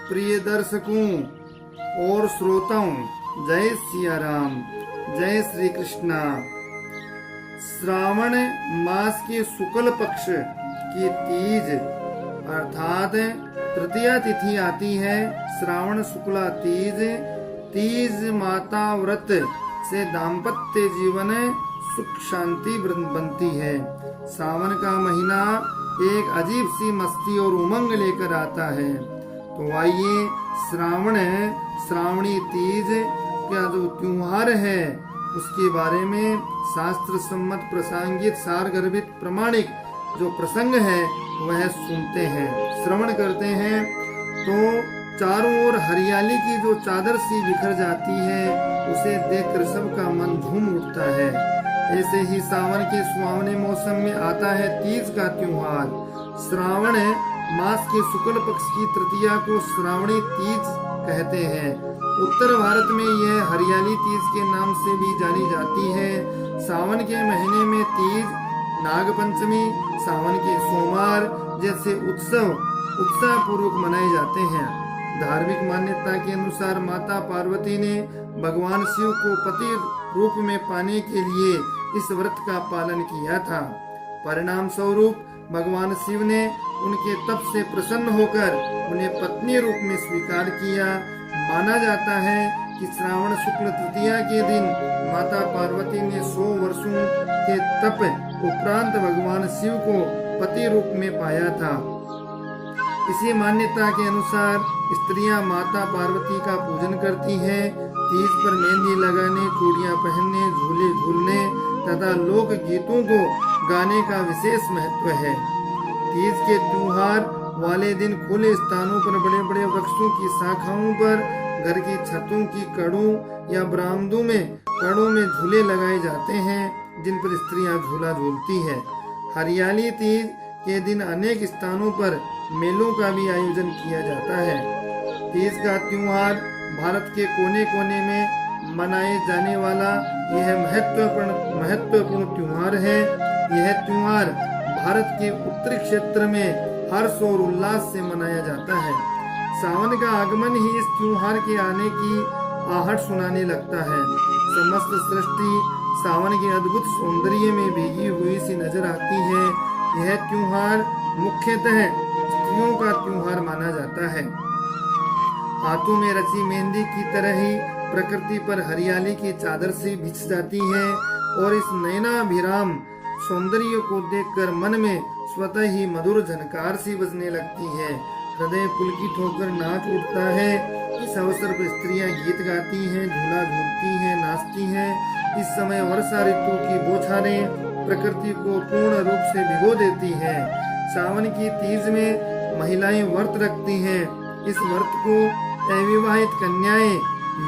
प्रिय दर्शकों और श्रोताओं, जय सिया राम, जय श्री कृष्णा। श्रावण मास के शुक्ल पक्ष की तीज अर्थात तृतीया तिथि आती है। श्रावण शुक्ला तीज। तीज माता व्रत से दाम्पत्य जीवन सुख शांति बनती है। सावन का महीना एक अजीब सी मस्ती और उमंग लेकर आता है। तो आइए श्रावणी तीज का जो त्योहार है उसके बारे में शास्त्र सम्मत प्रासंगिक सार गर्भित प्रमाणिक जो प्रसंग है वह सुनते हैं, श्रवण करते हैं। तो चारों ओर हरियाली की जो चादर सी बिखर जाती है उसे देखकर सबका मन झूम उठता है। ऐसे ही सावन के सुहावने मौसम में आता है तीज का त्योहार। श्रावण मास के शुक्ल पक्ष की तृतीया को श्रावणी तीज कहते हैं। उत्तर भारत में यह हरियाली तीज के नाम से भी जानी जाती है। सावन के महीने में तीज, नाग पंचमी, सावन के सोमवार जैसे उत्साह पूर्वक मनाए जाते हैं। धार्मिक मान्यता के अनुसार माता पार्वती ने भगवान शिव को पति रूप में पाने के लिए इस व्रत का पालन किया था। परिणाम स्वरूप भगवान शिव ने उनके तप से प्रसन्न होकर उन्हें पत्नी रूप में स्वीकार किया। माना जाता है कि श्रावण शुक्ल तृतीया के दिन माता पार्वती ने 100 वर्षों के तप उपरांत भगवान शिव को पति रूप में पाया था। इसी मान्यता के अनुसार स्त्रियां माता पार्वती का पूजन करती हैं। तीज पर मेहंदी लगाने, चूड़ियां पहनने, झूले झूलने तथा लोक गीतों को गाने का विशेष महत्व है। तीज के त्योहार वाले दिन खुले स्थानों पर बड़े बड़े वृक्षों की शाखाओं पर, घर की छतों की कड़ों या बरामदों में कड़ों में झूले लगाए जाते हैं जिन पर स्त्रियां झूला झूलती है। हरियाली तीज के दिन अनेक स्थानों पर मेलों का भी आयोजन किया जाता है। तीज का त्योहार भारत के कोने कोने में मनाए जाने वाला यह महत्वपूर्ण त्योहार है। यह त्योहार भारत के उत्तरी क्षेत्र में हर्ष और उल्लास से मनाया जाता है। सावन का आगमन ही इस त्योहार के आने की आहट सुनाने लगता है। समस्त सृष्टि सावन के अद्भुत सौंदर्य में भीगी हुई सी नजर आती है। यह त्योहार मुख्यतः स्त्रियों का त्योहार माना जाता है। हाथों में रची मेहंदी की तरह ही प्रकृति पर हरियाली की चादर से बिछ जाती है और इस नयनाभिराम सौंदर्य को देखकर मन में स्वतः ही मधुर झनकार सी बजने लगती है। हृदय पुलकित होकर नाच उठता है। इस अवसर पर स्त्रियां गीत गाती हैं, झूला झूलती हैं, नाचती हैं। इस समय वर्षा ऋतु की बौछारें प्रकृति को पूर्ण रूप से भिगो देती हैं। सावन की तीज में महिलाएं व्रत रखती हैं। इस व्रत को अविवाहित कन्याएं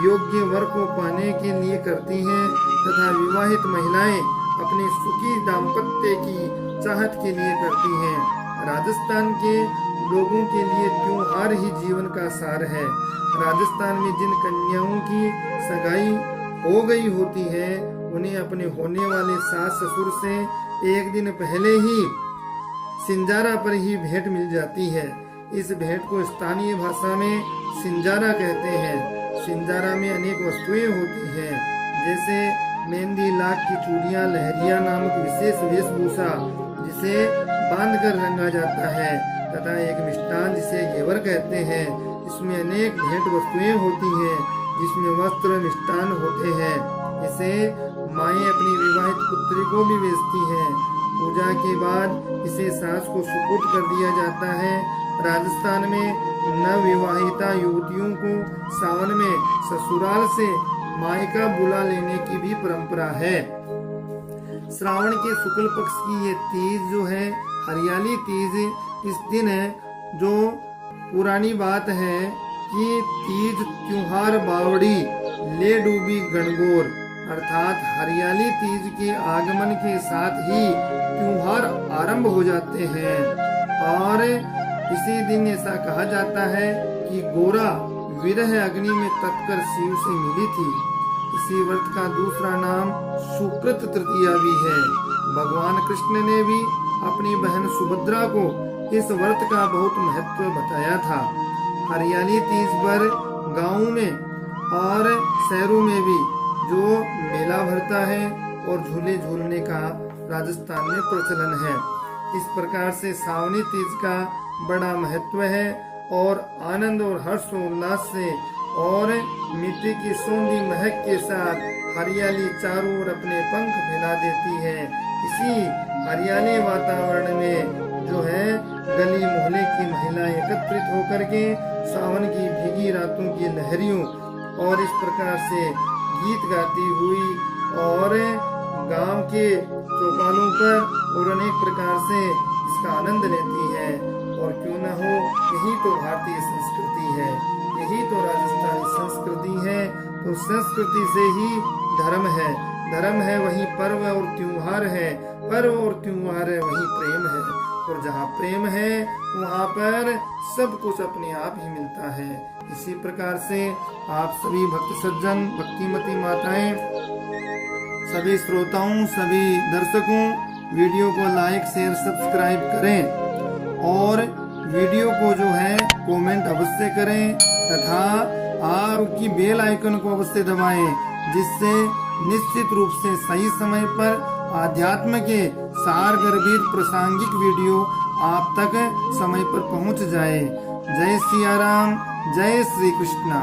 योग्य वर को पाने के लिए करती हैं तथा विवाहित महिलाएं अपने सुखी दाम्पत्य की चाहत के लिए करती हैं। राजस्थान के लोगों के लिए त्योहार ही जीवन का सार है। राजस्थान में जिन कन्याओं की सगाई हो गई होती है उन्हें अपने होने वाले सास ससुर से एक दिन पहले ही सिंजारा पर ही भेंट मिल जाती है। इस भेंट को स्थानीय भाषा में सिंजारा कहते हैं। सिंजारा में अनेक वस्तुएं होती हैं जैसे मेहंदी, लाख की चूड़ियां, लहरिया नामक विशेष वेशभूषा जिसे बांधकर रंगा जाता है तथा एक मिष्ठान जिसे घेवर कहते हैं। इसमें अनेक भेंट वस्तुएं होती हैं जिसमें वस्त्र, मिष्ठान होते हैं। इसे माएं अपनी विवाहित पुत्री को भी बेचती हैं। पूजा के बाद इसे सास को सुपुर्द कर दिया जाता है। राजस्थान में नवविवाहिता युवतियों को सावन में ससुराल से मायका बुला लेने की भी परंपरा है। श्रावण के शुक्ल पक्ष की ये तीज जो है हरियाली तीज, इस दिन है जो पुरानी बात है कि तीज त्योहार बावड़ी ले डूबी गणगौर अर्थात हरियाली तीज के आगमन के साथ ही त्योहार आरंभ हो जाते हैं। और इसी दिन ऐसा कहा जाता है कि गोरा विरह अग्नि में तपकर शिव से मिली थी। इसी व्रत का दूसरा नाम सुकृत तृतीया भी है। भगवान कृष्ण ने भी अपनी बहन सुभद्रा को इस व्रत का बहुत महत्व बताया था। हरियाली तीज पर गाँव में और शहरों में भी जो मेला भरता है और झूले झूलने का राजस्थान में प्रचलन है। इस प्रकार से सावनी तीज का बड़ा महत्व है और आनंद और हर्ष और उल्लास से और मिट्टी की सौंधी महक के साथ हरियाली चारों ओर अपने पंख फैला देती है। इसी हरियाली वातावरण में जो है गली मोहल्ले की महिलाएं एकत्रित होकर के सावन की भीगी रातों की लहरियों और इस प्रकार से गीत गाती हुई और गांव के चौपालों पर और अनेक प्रकार से इसका आनंद लेती है। और क्यों न हो, यही तो भारतीय संस्कृति है, यही तो राजस्थानी संस्कृति है। तो संस्कृति से ही धर्म है, धर्म है वही पर्व और त्योहार है, पर्व और त्योहार है वही प्रेम है। और जहाँ प्रेम है वहाँ पर सब कुछ अपने आप ही मिलता है। इसी प्रकार से आप सभी भक्त सज्जन, भक्तिमती माताएं, सभी श्रोताओं, सभी दर्शकों वीडियो को लाइक शेयर सब्सक्राइब करें और वीडियो को जो है कमेंट अवश्य करें तथा आर की बेल आइकन को अवश्य दबाएं, जिससे निश्चित रूप से सही समय पर आध्यात्म के सार गर्भित प्रासंगिक वीडियो आप तक समय पर पहुंच जाए। जय सिया राम, जय श्री कृष्णा।